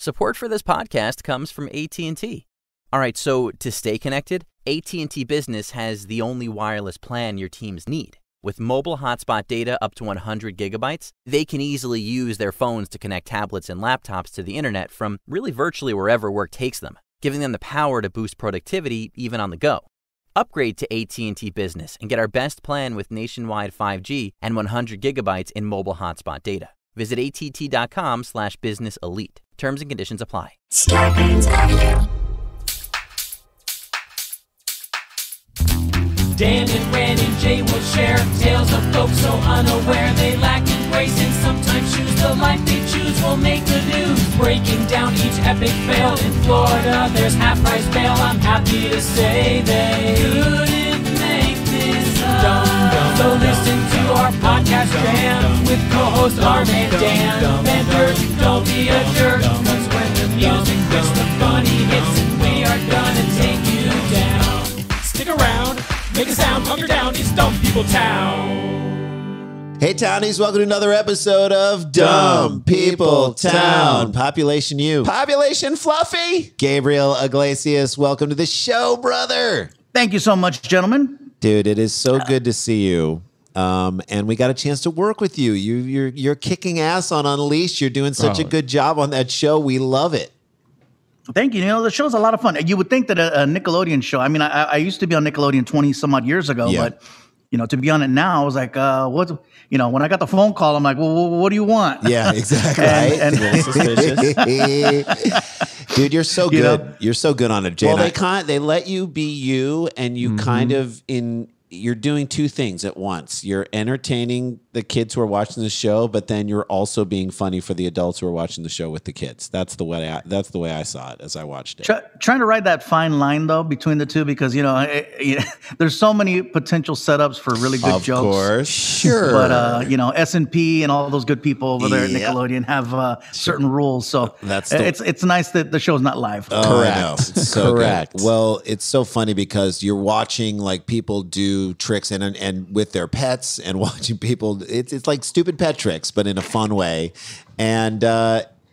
Support for this podcast comes from AT&T. All right, so to stay connected, AT&T Business has the only wireless plan your teams need. With mobile hotspot data up to 100 gigabytes, they can easily use their phones to connect tablets and laptops to the internet from really virtually wherever work takes them, giving them the power to boost productivity even on the go. Upgrade to AT&T Business and get our best plan with nationwide 5G and 100 gigabytes in mobile hotspot data. Visit att.com/business elite. Terms and conditions apply. Dan and Ren and Jay will share tales of folks so unaware they lack in grace and sometimes choose the life they choose will make the news. Breaking down each epic fail in Florida, there's half-price bail. I'm happy to say they couldn't make this up. So listen to our podcast jam with co-hosts Arm and Dan. Benders, don't be a jerk, cause when the music hits, the funny hits, and we are gonna take you down. Stick around. Make a sound, hunker down, it's Dumb People Town. Hey, Townies, welcome to another episode of Dumb People Town. Population you. Population Fluffy. Gabriel Iglesias, welcome to the show, brother. Thank you so much, gentlemen. Dude, it is so good to see you. And we got a chance to work with you. You're kicking ass on Unleashed. You're doing such a good job on that show. We love it. Thank you. You know, the show's a lot of fun. You would think that a Nickelodeon show, I mean, I used to be on Nickelodeon 20 some odd years ago, but, you know, to be on it now, I was like, what, you know, when I got the phone call, I'm like, well, what do you want? Yeah, exactly. and Dude, you're so good. Know? You're so good on it, Jay. Well, they let you be you, and you kind of you're doing two things at once. You're entertaining the kids who are watching the show, but then you're also being funny for the adults who are watching the show with the kids. That's the way I saw it as I watched it. Trying to ride that fine line though between the two, because you know there's so many potential setups for really good jokes. Of course, sure. But you know, S&P and all those good people over there at Nickelodeon have certain rules. So it's nice that the show's not live. Correct. It's so correct. Good. Well, it's so funny because you're watching like people do tricks and with their pets and watching people. It's like stupid pet tricks, but in a fun way. And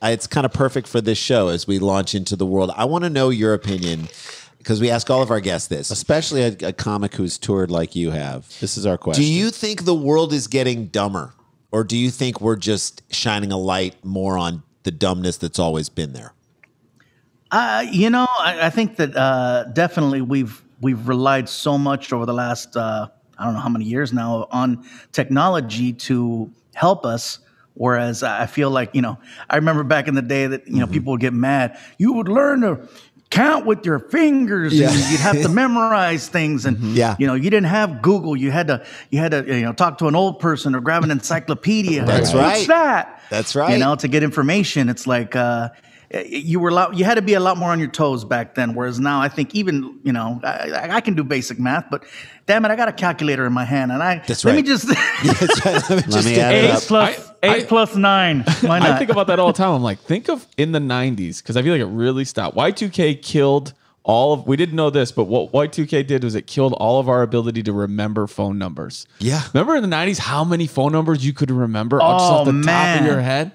it's kind of perfect for this show as we launch into the world. I want to know your opinion because we ask all of our guests this, especially a comic who's toured like you have. This is our question. Do you think the world is getting dumber, or do you think we're just shining a light more on the dumbness that's always been there? You know, I think that definitely we've relied so much over the last, I don't know how many years now, on technology to help us. Whereas I feel like, you know, I remember back in the day that, you know, people would get mad. You would learn to count with your fingers and you'd have to memorize things. And, you know, you didn't have Google. You had to, you know, talk to an old person or grab an encyclopedia. That's right. What's that? That's right. You know, to get information. It's like, you had to be a lot more on your toes back then. Whereas now, I think even, you know, I can do basic math, but damn it, I got a calculator in my hand, and let me just let me add it up. 8 plus 9. Why not? I think about that all the time. I'm like, think of in the 90s, because I feel like it really stopped. Y2K killed we didn't know this, but what Y2K did was it killed all of our ability to remember phone numbers. Yeah. Remember in the 90s how many phone numbers you could remember just off the top of your head?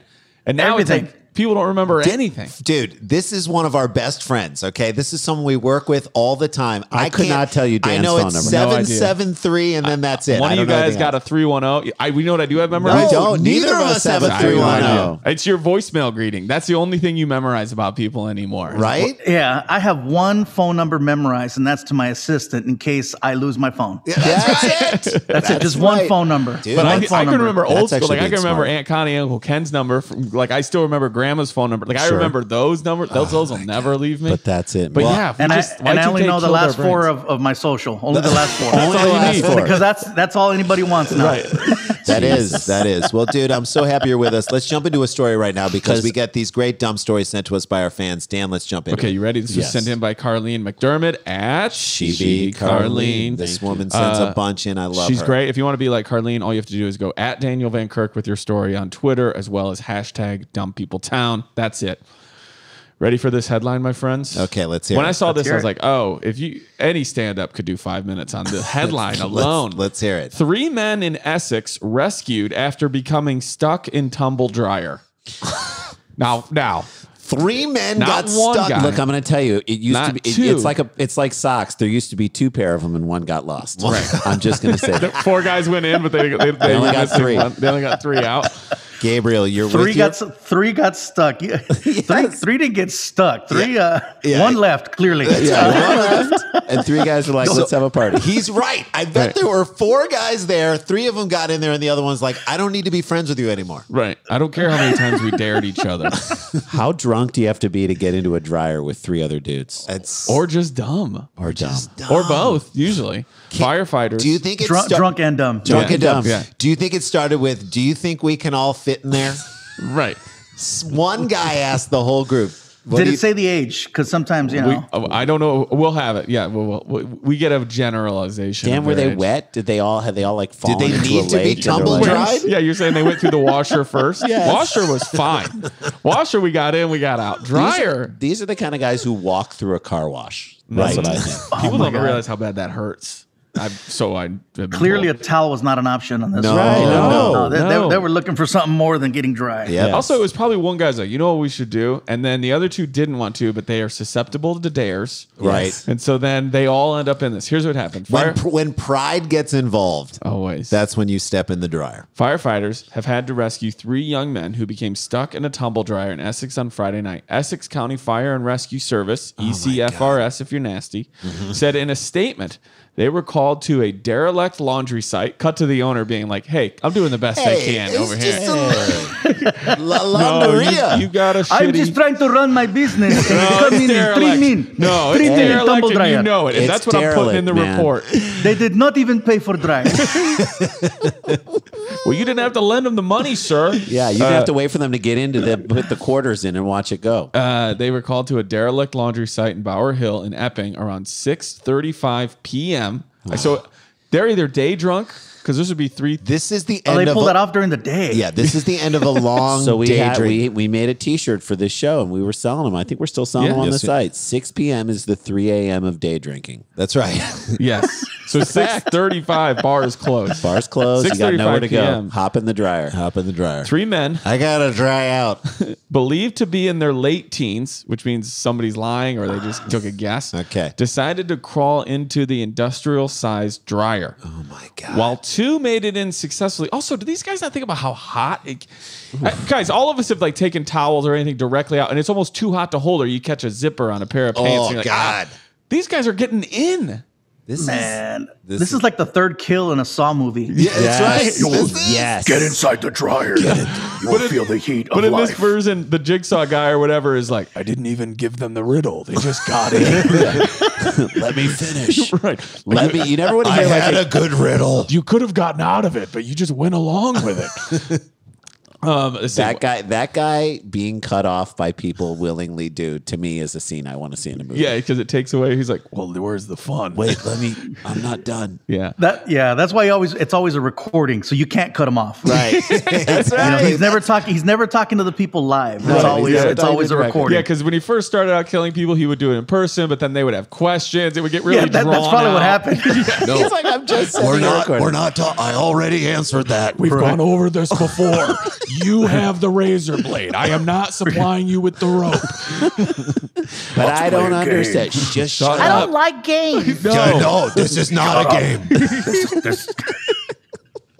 And now it's like, people don't remember anything. Dude, this is one of our best friends, okay? This is someone we work with all the time. I could not tell you Dan's phone number. I know it's 773 and then that's it. One of you guys got a 310. We know what I do have memorized? No, neither of us have a 310. It's your voicemail greeting. That's the only thing you memorize about people anymore. Right? Yeah, I have one phone number memorized, and that's to my assistant in case I lose my phone. Yeah, that's it. That's it, just one phone number. Dude, but I can remember old school. Like I can remember Aunt Connie and Uncle Ken's number. Like I still remember Grandma's phone number. Like I remember those numbers. Those will never leave me. But that's it. But and I only know the last 4 of my social. Only the last 4. Only the last 4. Because that's all anybody wants now. Right. That is. Well, dude, I'm so happy you're with us. Let's jump into a story right now because we get these great dumb stories sent to us by our fans. Dan, let's jump in. Okay, you ready? This was sent in by Carlene McDermott at She Carlene. This woman sends a bunch in. I love her. She's great. If you want to be like Carlene, all you have to do is go at Daniel Van Kirk with your story on Twitter, as well as hashtag #DumbPeopleTown. That's it. Ready for this headline, my friends? Okay, let's hear it. When I saw this, I was like, oh, if any stand-up could do 5 minutes on the headline alone. Let's hear it. 3 men in Essex rescued after becoming stuck in tumble dryer. Now, 3 men Not got one stuck. guy. Look, I'm going to tell you, it used Not to be. two. It's like socks. There used to be 2 pair of them, and one got lost. Right. I'm just going to say that. 4 guys went in, but they only got 3. They only got 3 out. Gabriel, you're Three with got stuck. Three didn't get stuck. One left, clearly. Yeah, 1 left, and 3 guys were like, let's have a party. He's right. I bet there were 4 guys there. 3 of them got in there, and the other one's like, I don't need to be friends with you anymore. Right. I don't care how many times we dared each other. How drunk do you have to be to get into a dryer with 3 other dudes? Or just dumb. Or dumb. Or both, usually. Firefighters. Do you think it's Drunk and dumb. Drunk and dumb. Yeah. Do you think it started with, do you think we can all fit in there? Right. One guy asked the whole group. Did it say the age? Because sometimes, I don't know. We'll have it. Yeah. We get a generalization. Dan, of were their they age. wet? Did they all like fallen they into need a to be lake and they're tumble like- dried? Yeah, you're saying they went through the washer first? Yes. Washer was fine. Washer, we got in, we got out. Dryer. These are the kind of guys who walk through a car wash. That's what I think. People my don't God. realize how bad that hurts. Clearly, a towel was not an option on this. No, one. no, They were looking for something more than getting dry. Yeah. Yes. Also, it was probably one guy's like, you know what we should do? And then the other 2 didn't want to, but they are susceptible to dares. Right. And so then they all end up in this. Here's what happened. When pride gets involved, Always. that's when you step in the dryer. Firefighters have had to rescue 3 young men who became stuck in a tumble dryer in Essex on Friday night. Essex County Fire and Rescue Service, ECFRS if you're nasty, said in a statement they were called to a derelict laundry site, cut to the owner being like, hey, I'm doing the best I can over here. Laundria. You got a shitty... I'm just trying to run my business. And No, come it's in and 3 derelict. min. No, 3 it's min derelict tumble and dryer. you know it. And It's that's what I'm putting in the derelict, man. report. They did not even pay for dry. Well, you didn't have to lend them the money, sir. Yeah, you didn't have to wait for them to get into put the quarters in and watch it go. They were called to a derelict laundry site in Bower Hill in Epping around 6:35 p.m. So they're either day drunk, because this would be 3. This is the Oh, end they of pulled that off during the day. Yeah, this is the end of a long So day drink. we made a T-shirt for this show, and we were selling them. I think we're still selling them on the site. 6 p.m. is the 3 a.m. of day drinking. That's right. Yes. So 6:35, bar is closed. Bars closed. You got 6:35 nowhere to go. PM. Hop in the dryer. Hop in the dryer. 3 men I gotta dry out. believed to be in their late teens, which means somebody's lying or they just took a guess. Okay. Decided to crawl into the industrial-sized dryer. Oh my god. While 2 made it in successfully. Also, do these guys not think about how hot it... Guys, all of us have like taken towels or anything directly out, and it's almost too hot to hold, or you catch a zipper on a pair of pants. Oh and you're like, god. these guys are getting in. Man, this is like the 3rd kill in a Saw movie. Yeah, that's right. Yes. Get inside the dryer. You will feel the heat of But in life. this version, the jigsaw guy or whatever is like, I didn't even give them the riddle. They just got in. Let me finish. Right. Let me. You never want to I hear had like a good riddle. You could have gotten out of it, but you just went along with it. Let's see. that guy being cut off by people willingly, dude. To me, is a scene I want to see in a movie. Yeah, because it takes away. He's like, well, where's the fun? Wait, I'm not done. Yeah. That's why it's always a recording, so you can't cut him off. Right. That's right. He's never talking to the people live. Right. It's always a recording. Yeah, because when he first started out killing people, he would do it in person, but then they would have questions. It would get really drawn that's probably what out. happened. No, He's like, I'm just we're sending a not. recording. We're not. I already answered that. We've gone over this before. You have the razor blade. I am not supplying you with the rope. But I don't play a understand. game. Just shut I up. don't like games. No, this is not a game.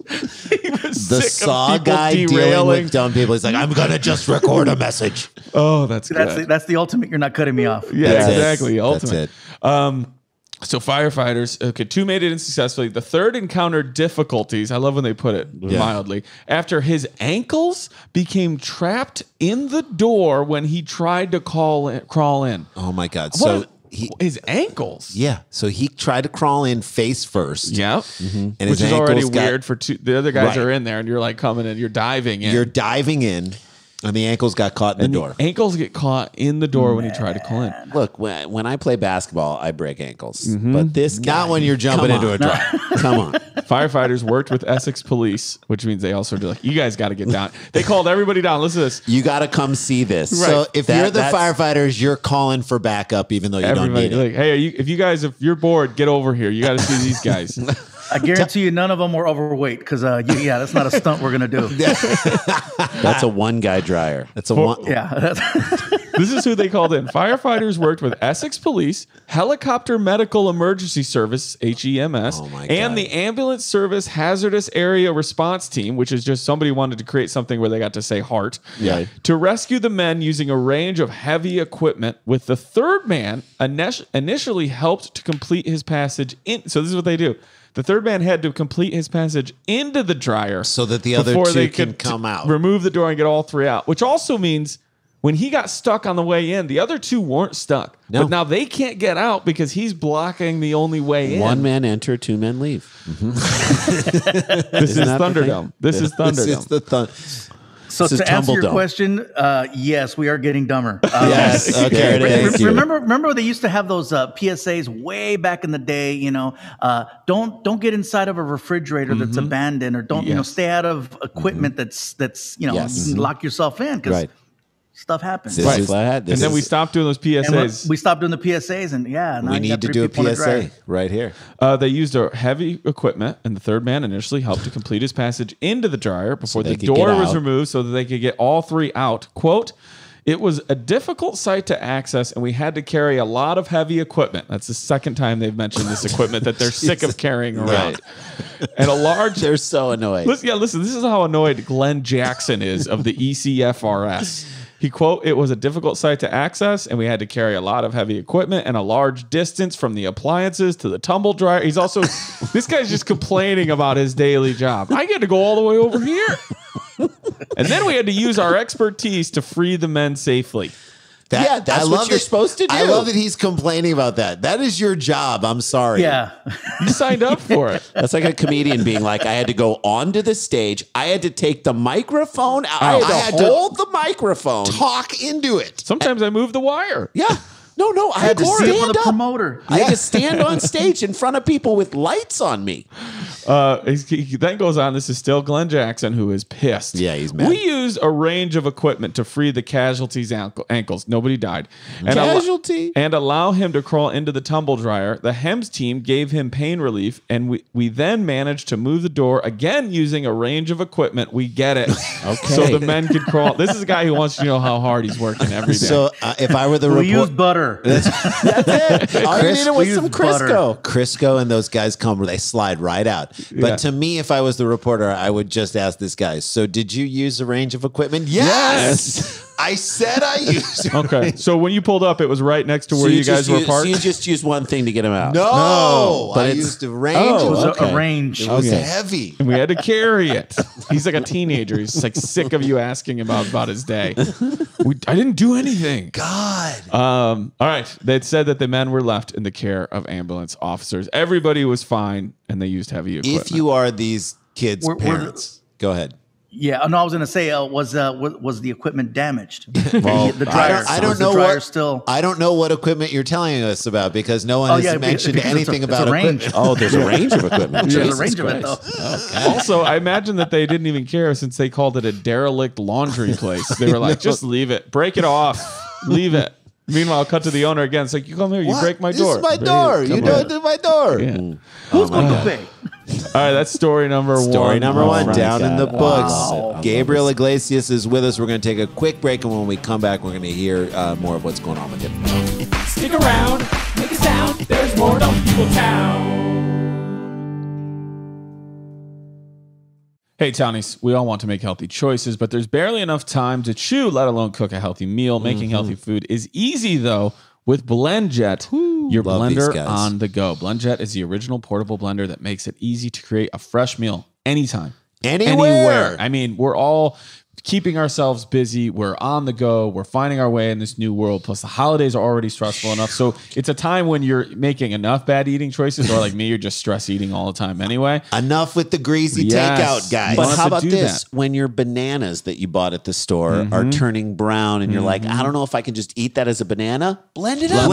The Saw guy dealing with dumb people. He's like, I'm gonna just record a message. Oh, that's good. That's the ultimate. You're not cutting me off. Yeah, That's it. exactly. Ultimate. That's it. So firefighters, okay, 2 made it in successfully. The 3rd encountered difficulties. I love when they put it mildly. After his ankles became trapped in the door when he tried to crawl in. Oh my god. What? So His ankles. yeah. So he tried to crawl in face first. Yep. And Which his is already ankles got- weird for the other guys Right. are in there and you're like coming in, you're diving in. You're diving in, and the ankles got caught in and the door. ankles get caught in the door when you try to call in. Look, when I play basketball, I break ankles. But this guy, Not when you're jumping come into on. a dryer. Come on. Firefighters worked with Essex police, which means they also do like, you guys got to get down. They called everybody down. Listen to this. You got to come see this. So if you're the that's- firefighters, you're calling for backup, even though you Everybody don't need it. like, hey, if you're bored, get over here. You got to see these guys. I guarantee you, none of them were overweight because that's not a stunt we're gonna do. That's a one guy dryer. That's a one. Yeah. This is who they called in. Firefighters worked with Essex Police, Helicopter Medical Emergency Service, HEMS, and the Ambulance Service Hazardous Area Response Team, which is just somebody wanted to create something where they got to say heart, to rescue the men using a range of heavy equipment, with the third man initially helped to complete his passage in. So this is what they do. The third man had to complete his passage into the dryer so that the other two can come out. Remove the door and get all three out, which also means when he got stuck on the way in, the other two weren't stuck. No. But now they can't get out because he's blocking the only way in. One man enter, two men leave. This is Thunderdome. This is Thunderdome. This is the So to answer your question, yes, we are getting dumber. Yes. Okay. Remember when they used to have those PSAs way back in the day? Don't get inside of a refrigerator that's abandoned, or don't stay out of equipment that's you can lock yourself in because stuff happens. And then we stopped doing those PSAs. We stopped doing the PSAs, and we need to do a PSA right here. They used a heavy equipment, and the third man initially helped to complete his passage into the dryer before the door was removed so that they could get all three out. Quote, "It was a difficult site to access, and we had to carry a lot of heavy equipment." That's the second time they've mentioned this equipment that they're sick of carrying around. And a large... They're so annoyed. Listen, this is how annoyed Glenn Jackson is of the ECFRS. He, quote, "It was a difficult site to access, and we had to carry a lot of heavy equipment and a large distance from the appliances to the tumble dryer." He's also, this guy's just complaining about his daily job. I get to go all the way over here. And then we had to use our expertise to free the men safely. That's what you're supposed to do. I love that he's complaining about that. That is your job. I'm sorry. Yeah. You signed up for it. That's like a comedian being like, I had to go onto the stage. I had to take the microphone out. I had to hold the microphone. Talk into it. Sometimes I move the wire. Yeah. No, I had to stand stand up. Promoter. I had to stand on stage in front of people with lights on me. He then goes on. This is still Glenn Jackson, who is pissed. Yeah, he's mad. We used a range of equipment to free the casualty's ankles. Nobody died. And allow him to crawl into the tumble dryer. The HEMS team gave him pain relief, and we then managed to move the door again using a range of equipment. We get it. Okay. So the men could crawl. This is a guy who wants to know how hard he's working every day. So if I were the we use butter. That's it. All you needed was some Crisco. Crisco and those guys they slide right out. But to me, if I was the reporter, I would just ask this guy, so did you use a range of equipment? Yes. I said I used. Okay. So when you pulled up, it was right next to where you guys were parked? So you just used one thing to get him out? No. But I used a range. It was a range. It was heavy. And we had to carry it. He's like a teenager. He's like sick of you asking about his day. I didn't do anything. God. All right. They said that the men were left in the care of ambulance officers. Everybody was fine, and they used heavy equipment. If you are these kids' parents, go ahead. Yeah, no, I was going to say, was the equipment damaged? The dryer. I don't know what equipment you're telling us about because no one has mentioned anything about equipment. Oh, there's a range of equipment. There's a range of it, though. Okay. Also, I imagine that they didn't even care since they called it a derelict laundry place. They were like, just leave it. Break it off. Leave it. Meanwhile, cut to the owner again. It's like, you come here, you break my door. This is my door. You don't do my door. Yeah. Who's going to pay? All right, that's story number one. Story number one, down in the books. Wow. Gabriel Iglesias is with us. We're going to take a quick break, and when we come back, we're going to hear more of what's going on with him. Stick around, make a sound. There's more Dumb People Town. Hey, Townies, we all want to make healthy choices, but there's barely enough time to chew, let alone cook a healthy meal. Making healthy food is easy, though, with BlendJet, your blender on the go. BlendJet is the original portable blender that makes it easy to create a fresh meal anytime. Anywhere. I mean, we're all keeping ourselves busy. We're on the go. We're finding our way in this new world. Plus, the holidays are already stressful enough. So it's a time when you're making enough bad eating choices, or like me, you're just stress eating all the time anyway. Enough with the greasy takeout, guys. But how about this? When your bananas that you bought at the store are turning brown and you're like, I don't know if I can just eat that as a banana, blend it up.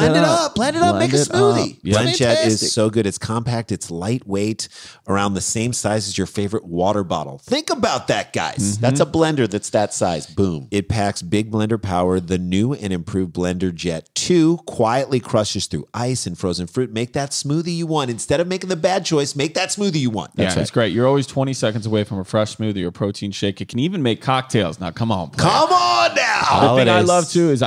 Blend it up. Make a smoothie. BlendJet is so good. It's compact. It's lightweight, around the same size as your favorite water bottle. Think about that, guys. That's a blender that's that size. Boom. It packs big blender power. The new and improved BlenderJet 2 quietly crushes through ice and frozen fruit. Make that smoothie you want. Instead of making the bad choice, make that smoothie you want. That's right. It's great. You're always 20 seconds away from a fresh smoothie or protein shake. It can even make cocktails. Now, come on. Come on now. The thing I love too is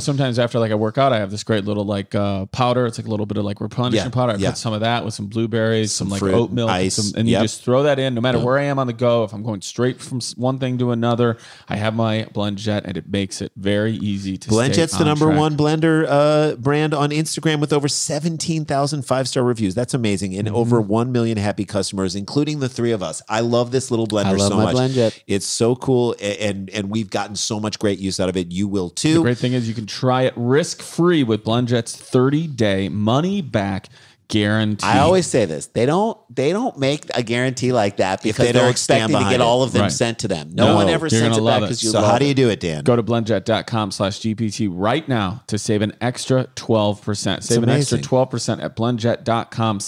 sometimes after like I work out, I have this great little like powder. It's like a little bit of like replenishing powder. I put some of that with some blueberries, some like fruit, oat milk, ice, and you just throw that in. No matter where I am on the go, if I'm going straight from one thing to another, I have my BlendJet, and it makes it very easy to. BlendJet's the number one blender brand on Instagram with over 17,000 5-star reviews. That's amazing, and over 1 million happy customers, including the three of us. I love this little blender so much. BlendJet. It's so cool, and we've gotten so much great use out of it. You will too. The great thing is you can try it risk-free with BlendJet's 30-day money-back guarantee. I always say this. They don't make a guarantee like that because they're expecting to get all of them sent to them. No one ever sends it back because you love it. So how do you do it, Dan? Go to blendjet.com/GPT right now to save an extra 12%. Save an extra 12% at blendjet.com/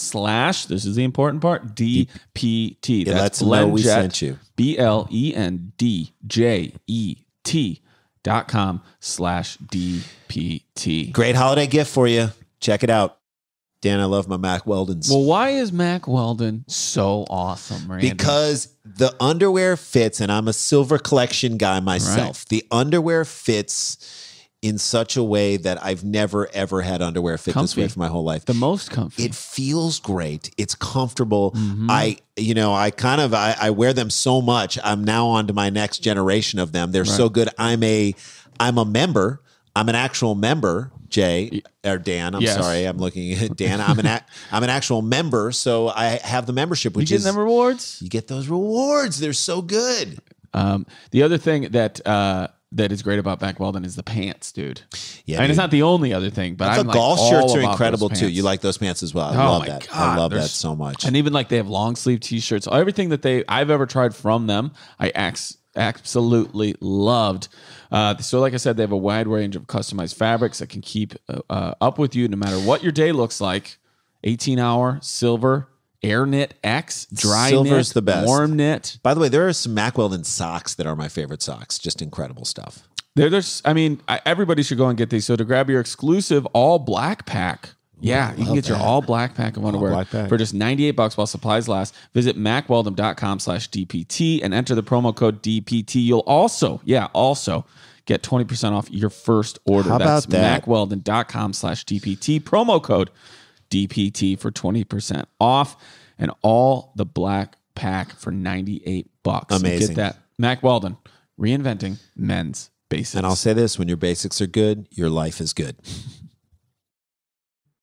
this is the important part, DPT. That's lets them know we sent you. BLENDJET.com/DPT. Great holiday gift for you. Check it out. Dan, I love my Mack Weldons. Well, why is Mack Weldon so awesome, Randy? Because the underwear fits, and I'm a silver collection guy myself. Right. The underwear fits in such a way that I've never, ever had underwear fit this way for my whole life. The most comfy. It feels great. It's comfortable. I wear them so much. I'm now on to my next generation of them. They're so good. I'm a member. I'm an actual member, Jay or Dan. I'm sorry, I'm looking at Dan. I'm an actual member, so I have the membership. Which you get them rewards. You get those rewards. They're so good. The other thing that is great about Mack Weldon is the pants, dude. Yeah, I mean, it's not the only other thing, but the golf shirts are incredible too. You like those pants as well? I love that. God, I love that so much. And even like they have long sleeve t-shirts. Everything that I've ever tried from them, I absolutely loved. So like I said, they have a wide range of customized fabrics that can keep up with you no matter what your day looks like. 18-hour silver, air knit X, dry Silver's knit, the best. warm knit. By the way, there are some Mack Weldon socks that are my favorite socks. Just incredible stuff. Everybody should go and get these. So to grab your exclusive all black pack, you can get your all black pack of underwear for just $98 while supplies last. Visit MackWeldon.com/DPT and enter the promo code DPT. You'll also get 20% off your first order. How about that? MackWeldon.com/DPT. Promo code DPT for 20% off and all the black pack for $98. Amazing. You get that. Mack Weldon, reinventing men's basics. And I'll say this, when your basics are good, your life is good.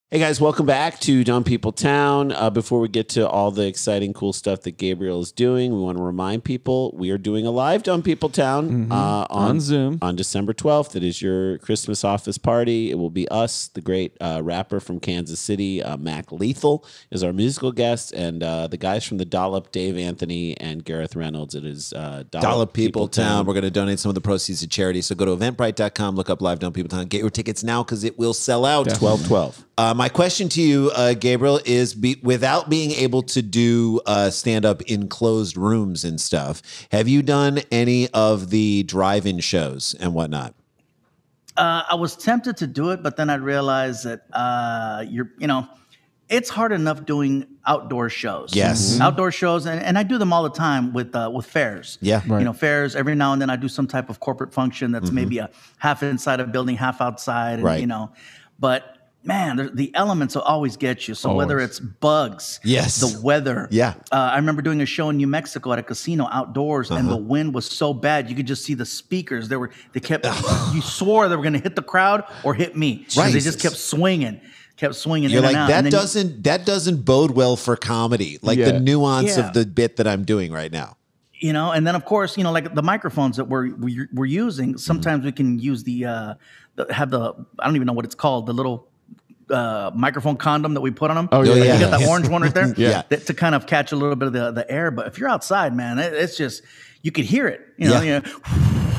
Hey guys, welcome back to Dumb People Town. Before we get to all the exciting, cool stuff that Gabriel is doing, we want to remind people we are doing a live Dumb People Town on Zoom on December 12th. It is your Christmas office party. It will be us, the great rapper from Kansas City, Mac Lethal, is our musical guest, and the guys from the Dollop, Dave Anthony and Gareth Reynolds. It is Dollop People Town. We're going to donate some of the proceeds to charity. So go to Eventbrite.com, look up Live Dumb People Town, get your tickets now because it will sell out. 12/12. My question to you, Gabriel, is without being able to do stand-up in closed rooms and stuff, have you done any of the drive-in shows and whatnot? I was tempted to do it, but then I realized that it's hard enough doing outdoor shows. Yes. Outdoor shows, and I do them all the time with fairs. Yeah. Right. Fairs, every now and then I do some type of corporate function that's maybe a half inside a building, half outside. And, but man, the elements will always get you. So whether it's bugs, the weather. Yeah. I remember doing a show in New Mexico at a casino outdoors, and the wind was so bad you could just see the speakers. They kept you swore they were going to hit the crowd or hit me. Right. They just kept swinging. You're in like, and out. That doesn't bode well for comedy. Like the nuance of the bit that I'm doing right now. And then of course, like the microphones that we're using. Sometimes we can use I don't even know what it's called, the little microphone condom that we put on them. Oh, yeah. You got that orange one right there? To kind of catch a little bit of the air. But if you're outside, man, it's just, you could hear it.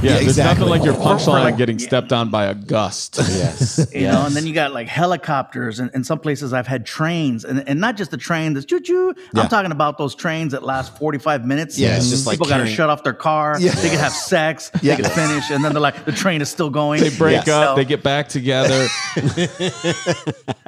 There's nothing like your punchline getting stepped on by a gust. Yes. And then you got like helicopters, and in some places I've had trains, and not just the train that's choo-choo. I'm talking about those trains that last 45 minutes. Yeah, it's just people got to shut off their car. Yeah. They can have sex. They can finish, and then they're like, the train is still going. They break up. They get back together.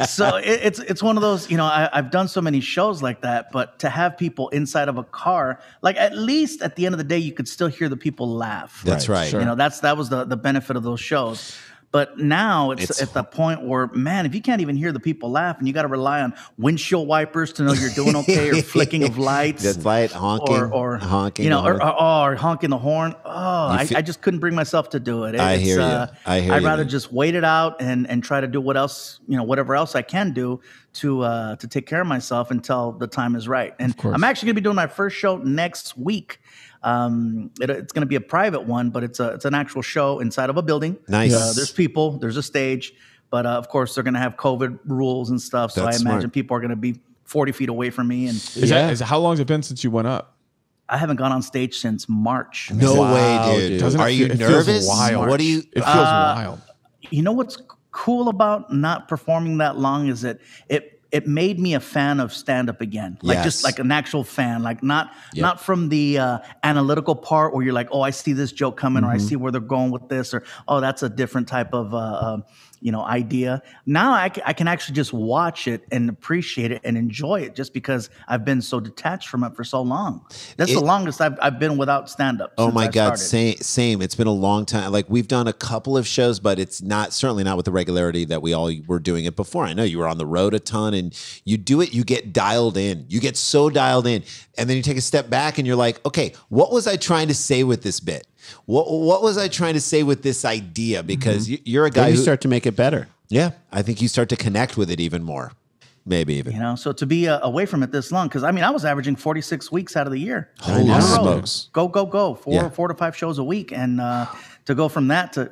So it's one of those. I've done so many shows like that, but to have people inside of a car, like at least at the end of the day, you could still hear the people laugh. That's right. Right. You know, that was the benefit of those shows. But now it's at the point where, man, if you can't even hear the people laugh and you got to rely on windshield wipers to know you're doing okay, or flicking of lights, that's light honking, or honking, you know, or honking the horn. Oh, I just couldn't bring myself to do it. I hear you. I'd rather just wait it out and try to do whatever else I can do to take care of myself until the time is right. And I'm actually gonna be doing my first show next week. It's going to be a private one, but it's an actual show inside of a building. Nice. There's people, there's a stage, but of course they're going to have COVID rules and stuff. So That's I imagine smart. people are going to be 40 feet away from me. And How long has it been since you went up? I haven't gone on stage since March. No way, dude. Doesn't Are it you feel- it feels nervous? wild. What do you? It feels wild. You know what's cool about not performing that long is that it made me a fan of stand-up again. Like just like an actual fan, like not from the analytical part where you're like, oh, I see this joke coming, or I see where they're going with this, or oh, that's a different type of idea. Now I can actually just watch it and appreciate it and enjoy it just because I've been so detached from it for so long. That's the longest I've been without stand-up. Oh my God, started. same. It's been a long time. Like we've done a couple of shows, but it's certainly not with the regularity that we all were doing it before. I know you were on the road a ton, and you do it, you get dialed in. You get so dialed in, and then you take a step back and you're like, okay, what was I trying to say with this bit? What was I trying to say with this idea? Because you're a guy Then you who start to make it better. Yeah, I think you start to connect with it even more. Maybe even. You know, so to be away from it this long, because I mean, I was averaging 46 weeks out of the year. Holy on the road. smokes. Go. Four to 5 shows a week. And to go from that to,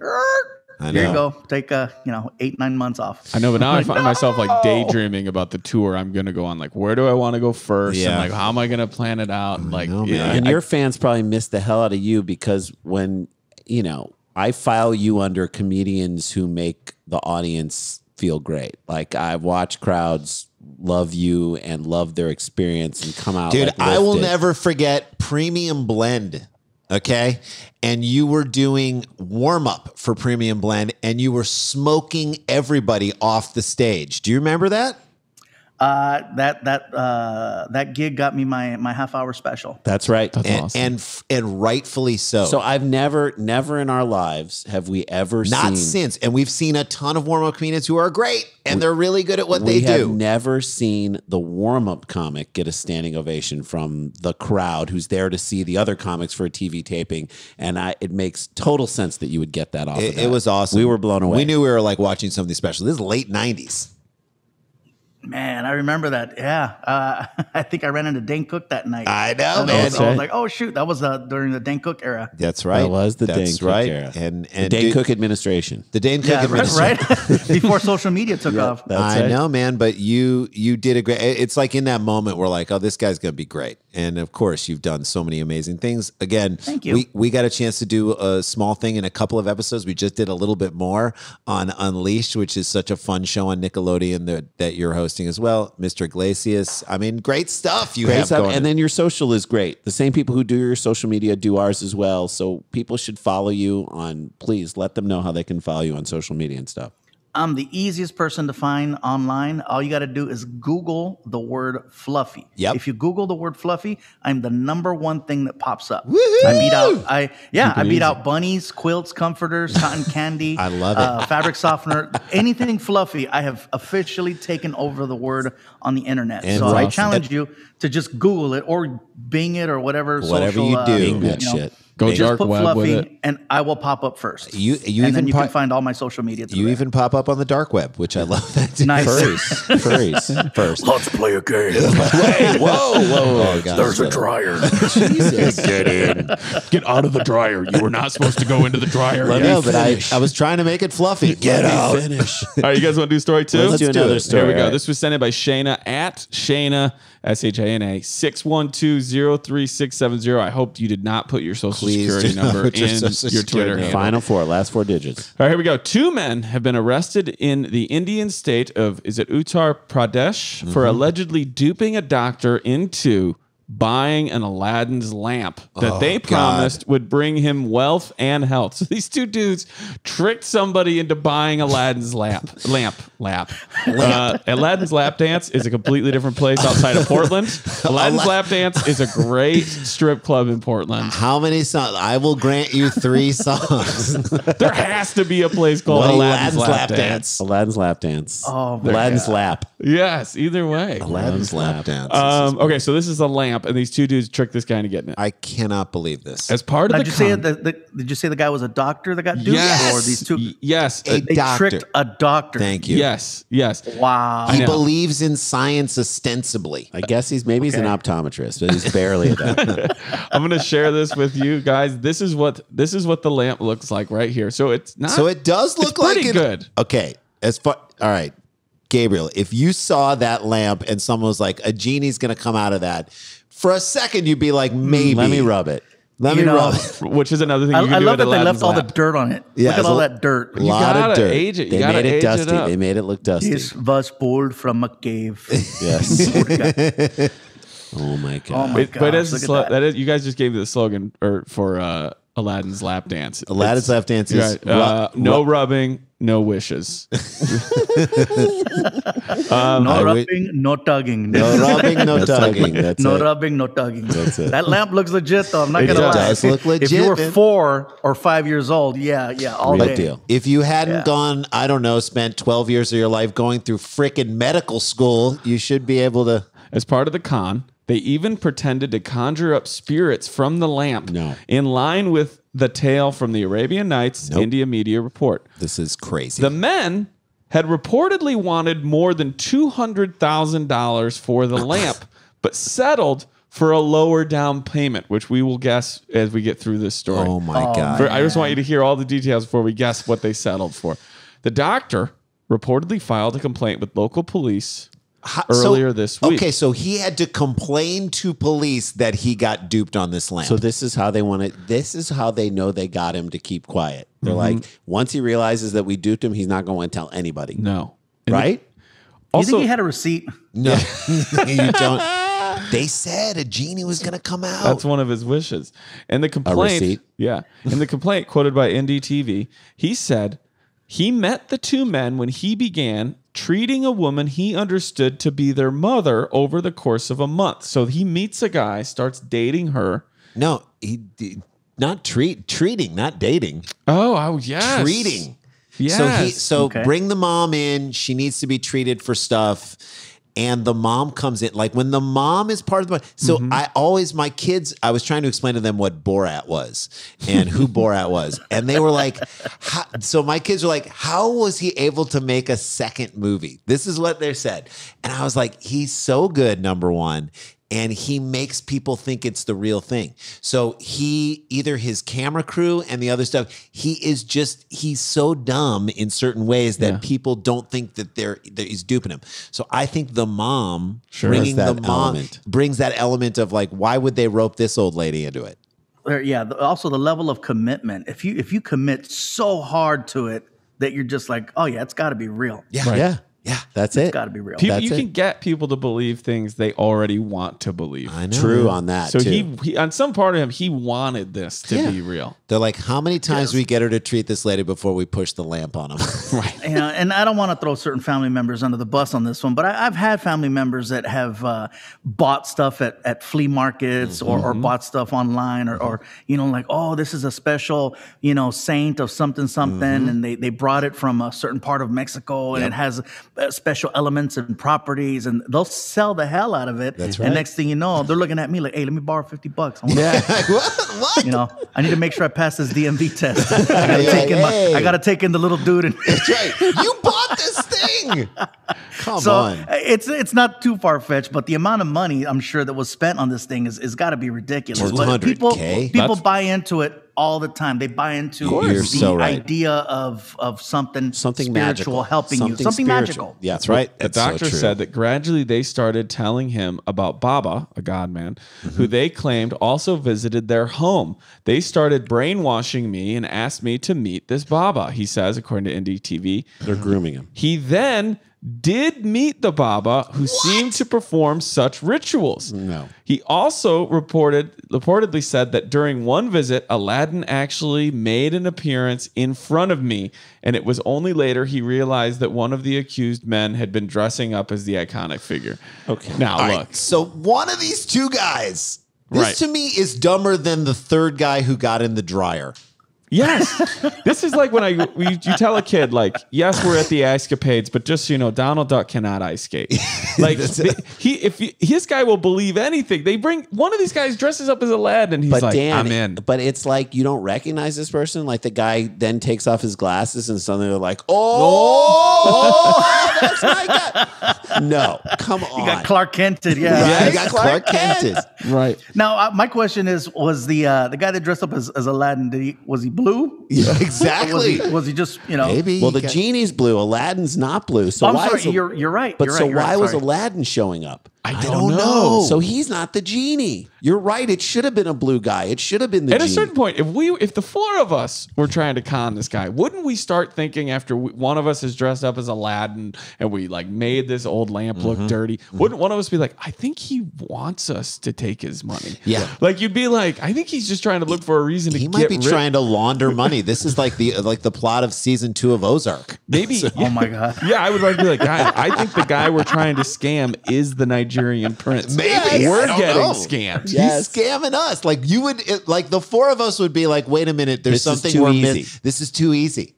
here you go, take 8-9 months off. I know, but now I find myself like daydreaming about the tour I'm going to go on. Like, where do I want to go first? Yeah. And like, how am I going to plan it out? And like, And your fans probably miss the hell out of you because when, I file you under comedians who make the audience feel great. Like I've watched crowds love you and love their experience and come out. Dude, like I will lifted. never forget Premium Blend. Okay. And you were doing warm up for Premium Blend and you were smoking everybody off the stage. Do you remember that? That gig got me my half-hour special. That's right. That's awesome. And rightfully so. So I've never in our lives have we ever Not seen. since. And we've seen a ton of warm up comedians who are great and they're really good at what they We have do. never seen the warm-up comic get a standing ovation from the crowd who's there to see the other comics for a TV taping. And it makes total sense that you would get that off of that. It was awesome. We were blown away. We knew we were like watching something special. This is late 90s. Man, I remember that. Yeah. I think I ran into Dane Cook that night. I know, And man. I was like, oh, shoot. That was during the Dane Cook era. That's right. That was the Dane That's Cook right. era. And the Dane Cook administration. The Dane Cook Yeah, administration. right? Before social media took off. That's I right. know, man, but you did a great. It's like in that moment we're like, oh, this guy's gonna be great, and of course you've done so many amazing things. Again, Thank you. We got a chance to do a small thing in a couple of episodes. We just did a little bit more on Unleashed, which is such a fun show on Nickelodeon that you're hosting as well, Mr. Iglesias. I mean, great stuff you Great have stuff. going. And then your social is great. The same people who do your social media do ours as well. So people should follow you on, please let them know how they can follow you on social media and stuff. I'm the easiest person to find online. All you got to do is Google the word fluffy. Yep. If you Google the word fluffy, I'm the #1 thing that pops up. Woohoo! I beat out bunnies, quilts, comforters, cotton candy. I love it. Fabric softener, anything fluffy. I have officially taken over the word on the internet. And so awesome. I challenge you to just Google it or Bing it or whatever. Whatever social, you do. Bing that shit. Go just dark put web fluffy, with it. and I will pop up first. You and even then you po- can find all my social media. through you there. even pop up on the dark web, which I love that. Too. Nice. Furries. First. Let's play a game. Whoa! Oh, God. There's a dryer. Jesus. Get in. Get out of the dryer. You were not supposed to go into the dryer. I know, but I was trying to make it fluffy. Get out. Finish. All right, you guys want to do story 2? Let's do another story. Here we go. All right. This was sent in by Shayna at Shayna, SHANA, 612-03670. I hope you did not put your social Please security do not number put your in social your security Twitter number. handle. Final four, last 4 digits. All right, here we go. 2 men have been arrested in the Indian state of, is it Uttar Pradesh, for allegedly duping a doctor into buying an Aladdin's lamp that they promised would bring him wealth and health. So these two dudes tricked somebody into buying Aladdin's lamp. Aladdin's Lap Dance is a completely different place outside of Portland. Aladdin's Lap Dance is a great strip club in Portland. How many songs? I will grant you 3 songs. There has to be a place called Aladdin's Lap Dance. Aladdin's Lap Dance. Oh, Aladdin's Lap. Yes, either way. Aladdin's Lap Dance. Okay, so this is a lamp, and these two dudes tricked this guy into getting it. I cannot believe this. As part of did you say the guy was a doctor that got duped? Yes. Or these two? Yes. A They doctor. tricked a doctor. Thank you. Yes. Wow. He believes in science ostensibly. I guess he's an optometrist, but he's barely a doctor. I'm going to share this with you guys. This is what the lamp looks like right here. So it's not. So it does look it's like pretty good. Okay. All right. Gabriel, if you saw that lamp and someone was like, a genie's going to come out of that, for a second you'd be like, maybe. Let me rub it. Let me rub it. Which is another thing you can I do love at that they Aladdin's left all the Lap. dirt on it. Yeah, Look at all that dirt. A lot of dirt. Age it. You They gotta made it age dusty. up. They made it look dusty. This was pulled from a cave. Yes. Oh my God. Oh my But gosh, look at that. that is, you guys just gave me the slogan for Aladdin's Lap Dance. Aladdin's Lap Dance is right. No rubbing, no wishes. No rubbing, no tugging. No rubbing, no tugging. That's No it. rubbing, no tugging. It. That lamp looks legit, though. I'm not It gonna lie. does look legit, If you were man. 4 or 5 years old, yeah, all Real day. deal. If you hadn't gone, I don't know, spent 12 years of your life going through frickin' medical school, you should be able to. As part of the con, they even pretended to conjure up spirits from the lamp in line with the tale from the Arabian Nights India media report. This is crazy. The men had reportedly wanted more than $200,000 for the lamp, but settled for a lower down payment, which we will guess as we get through this story. Oh my God. I just want you to hear all the details before we guess what they settled for. The doctor reportedly filed a complaint with local police earlier this week. Okay, so he had to complain to police that he got duped on this lamp. So this is how they want it. This is how they know they got him to keep quiet. They're like, once he realizes that we duped him, he's not going to tell anybody. No. Right? You think he had a receipt? No, you don't. They said a genie was going to come out. That's one of his wishes. And the complaint, receipt? In the complaint quoted by NDTV, he said he met the two men when he began treating a woman he understood to be their mother over the course of a month. So he meets a guy, starts dating her. No, not treating, not dating. Oh, yes. Treating. Yes. So bring the mom in. She needs to be treated for stuff. And the mom comes in, like when the mom is part of the. So my kids, I was trying to explain to them what Borat was and who Borat was. And they were like, so my kids were like, how was he able to make a second movie? This is what they said. And I was like, he's so good, number one. And he makes people think it's the real thing. So either his camera crew and the other stuff, he's so dumb in certain ways that people don't think that he's duping him. So I think the mom, bringing the mom, brings that element of like, why would they rope this old lady into it? Yeah. Also, the level of commitment. If you commit so hard to it that you're just like, oh yeah, it's got to be real. Yeah. Right. Yeah. That's It's it. got to be real. You can get people to believe things they already want to believe. I know. True on that, So too. he on some part of him, he wanted this to be real. They're like, how many times we get her to treat this lady before we push the lamp on him? Right. And I don't want to throw certain family members under the bus on this one, but I've had family members that have bought stuff at flea markets or bought stuff online or like, oh, this is a special, saint of something, and they brought it from a certain part of Mexico and it has special elements and properties and they'll sell the hell out of it. That's right. And next thing you know, they're looking at me like, hey, let me borrow $50. What? I need to make sure I pass this DMV test. I got to take in the little dude. That's right. You bought this thing. Come on. It's not too far-fetched, but the amount of money I'm sure that was spent on this thing is got to be ridiculous. But $200K? people buy into it all the time. They buy into the idea of something spiritual magical. helping you. Something spiritual. magical. Yeah, that's right. The doctor said that gradually they started telling him about Baba, a god man, who they claimed also visited their home. They started brainwashing me and asked me to meet this Baba, he says, according to NDTV. They're grooming him. He then did meet the Baba who seemed to perform such rituals. No. He also reportedly said that during one visit, Aladdin actually made an appearance in front of me, and it was only later he realized that one of the accused men had been dressing up as the iconic figure. Okay. Now, All look. right, so one of these two guys, this to me is dumber than the third guy who got in the dryer. Yes. This is like when you tell a kid, like, yes, we're at the ice capades, but just so you know, Donald Duck cannot ice skate. Like, his guy will believe anything. They bring one of these guys dresses up as Aladdin. He's like, Dan, I'm in. But it's like you don't recognize this person. Like the guy then takes off his glasses and suddenly they're like, oh, that's my guy. No, come on. You got Clark Kented, yeah. Yeah, you got Clark Kented. Right. Now, my question is, was the guy that dressed up as Aladdin, was he blue? Yeah, exactly. Was he just, Maybe. Well, the genie's blue. Aladdin's not blue. So I'm why sorry, is you're right. But you're why right, was sorry. Aladdin showing up? I don't know. So he's not the genie. You're right. It should have been a blue guy. It should have been the At genie. a certain point, if the four of us were trying to con this guy, wouldn't we start thinking after one of us is dressed up as Aladdin and we like made this old lamp look dirty? Wouldn't one of us be like, I think he wants us to take his money? Yeah. Like you'd be like, I think he's just trying to look for a reason to He get might be rid. trying to launder money. This is like the plot of season 2 of Ozark. Maybe. Oh my God. Yeah, I would like to be like, I think the guy we're trying to scam is the Nigerian prince. Maybe. We're I don't getting know. scammed. He's scamming us. Like you would, like the four of us would be like, wait a minute, there's This is something too we're easy. missing. This is too easy.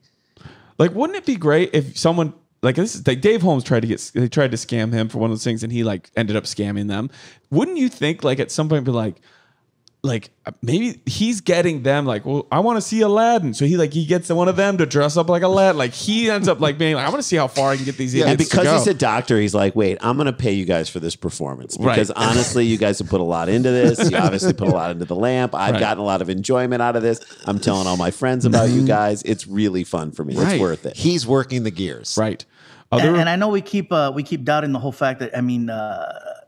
Like, wouldn't it be great if someone like this is like Dave Holmes tried to scam him for one of those things and he like ended up scamming them? Wouldn't you think like at some point be like maybe he's getting them like, well, I want to see Aladdin, so he gets one of them to dress up like Aladdin. Like he ends up like being like, I want to see how far I can get these idiots. And because to go. he's a doctor, he's like, wait, I'm going to pay you guys for this performance. Because honestly, you guys have put a lot into this. You obviously put a lot into the lamp. I've gotten a lot of enjoyment out of this. I'm telling all my friends about you guys. It's really fun for me. It's worth it. He's working the gears. Right. And I know we keep doubting the whole fact that,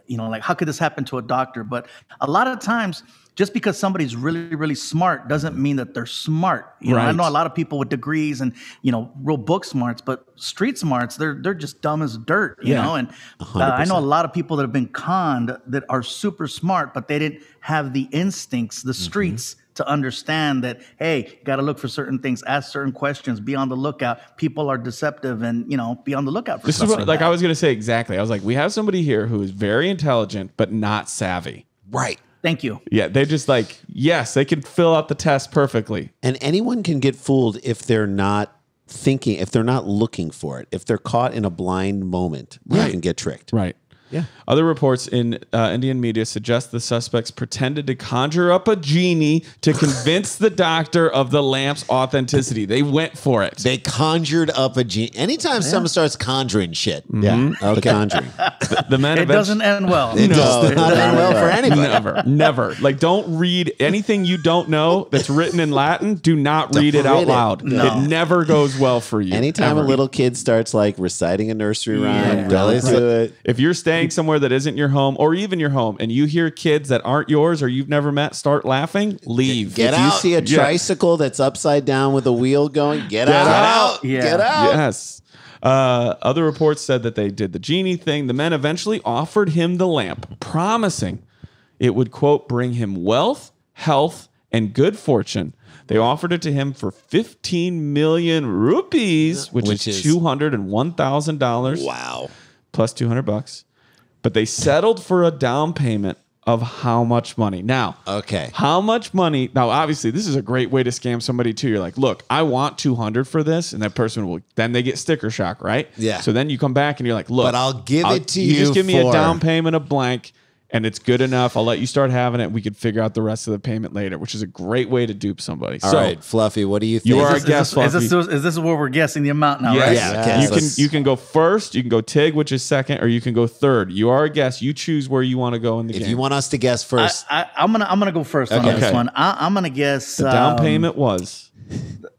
like how could this happen to a doctor? But a lot of times, just because somebody's really, really smart doesn't mean that they're smart. You know, I know a lot of people with degrees and, real book smarts, but street smarts, they're just dumb as dirt, you know? And I know a lot of people that have been conned that are super smart, but they didn't have the instincts, the streets to understand that, hey, got to look for certain things, ask certain questions, be on the lookout. People are deceptive and, be on the lookout for This stuff is what, like that. I was going to say exactly. I was like, we have somebody here who is very intelligent, but not savvy. Right. Thank you. Yeah, they just like, yes, they can fill out the test perfectly. And anyone can get fooled if they're not thinking, if they're not looking for it. If they're caught in a blind moment, they can get tricked. Right. Yeah. Other reports in Indian media suggest the suspects pretended to conjure up a genie to convince the doctor of the lamp's authenticity. They went for it. They conjured up a genie. Anytime someone starts conjuring shit. Yeah. The Conjuring. The men It doesn't end well. It does not end well for anybody. Never. Like, don't read anything you don't know that's written in Latin. Do not read it out loud. No. It never goes well for you. Anytime ever. a little kid starts like reciting a nursery rhyme, don't do it. If you're staying somewhere that isn't your home or even your home and you hear kids that aren't yours or you've never met start laughing, leave. Get If out. you see a tricycle that's upside down with a wheel going, get out. Yeah. Get out. Yes. Other reports said that they did the genie thing. The men eventually offered him the lamp, promising it would, quote, bring him wealth, health, and good fortune. They offered it to him for 15 million rupees, which is $201,000. Wow. Plus $200. But they settled for a down payment of how much money? Now, Okay. how much money? Now, obviously, this is a great way to scam somebody too. You're like, look, I want 200 for this, and that person will. Then they get sticker shock, right? Yeah. So then you come back and you're like, look, But I'll give it to you just give me a for- down payment of blank, and it's good enough. I'll let you start having it. We could figure out the rest of the payment later, which is a great way to dupe somebody. All right, Fluffy, what do you think? You are a Is guest, this where we're guessing the amount now, right? Yes. Yeah, okay, You can go first, you can go Tig, which is second, or you can go third. You are a guest. You choose where you want to go in the game. If you want us to guess first, I'm gonna go first on Okay. this one. I'm gonna guess the down payment was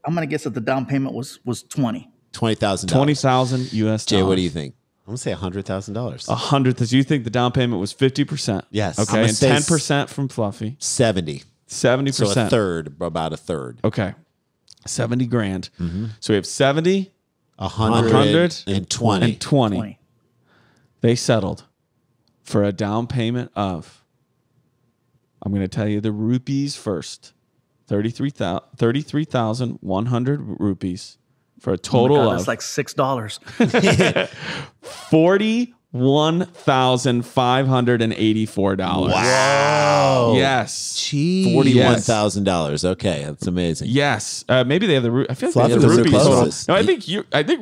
I'm gonna guess that the down payment was 20. $20,000. 20,000 US dollars. Jay, what do you think? I'm going to say $100,000. 100. You think the down payment was 50%? Yes. I'm Okay, gonna and say 10% from Fluffy. 70. 70%. So a third, about a third. Okay, 70 grand. So we have 70, $120. They settled for a down payment of, I'm going to tell you the rupees first, 33,100 rupees for a total of that's like $6. $41,584. Wow. Yes. $41,000. Okay, that's amazing. Yes. Maybe they have the I feel like Fluffy they have the was the rupees total. closest. No, I think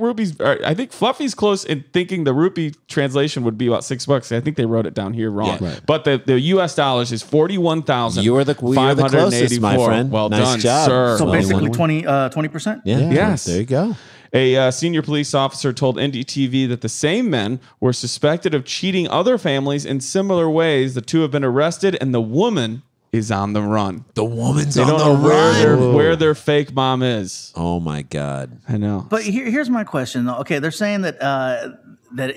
rupees. I think Fluffy's close in thinking the rupee translation would be about $6. I think they wrote it down here wrong. Yeah. Right. But the U.S. dollars is 41,000. You are the closest, my friend. Well Nice done, job. sir. So Well, basically 20%? Yeah. Yes. There you go. A senior police officer told NDTV that the same men were suspected of cheating other families in similar ways. The two have been arrested, and the woman is on the run. The woman's They on don't the know run. where their fake mom is. Oh my God. I know. But here's my question, though. Okay, they're saying that that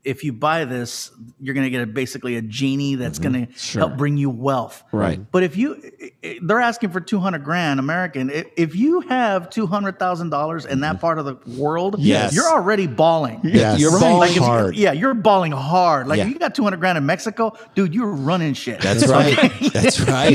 if you buy this, you're going to get basically a genie that's going to help bring you wealth. Right. But they're asking for $200,000 American. If you have $200,000 in that part of the world, Yes. you're already balling. Yes. You're balling hard. You're balling hard. Like Yeah. if you got $200,000 in Mexico, dude, you're running shit. That's right. That's right.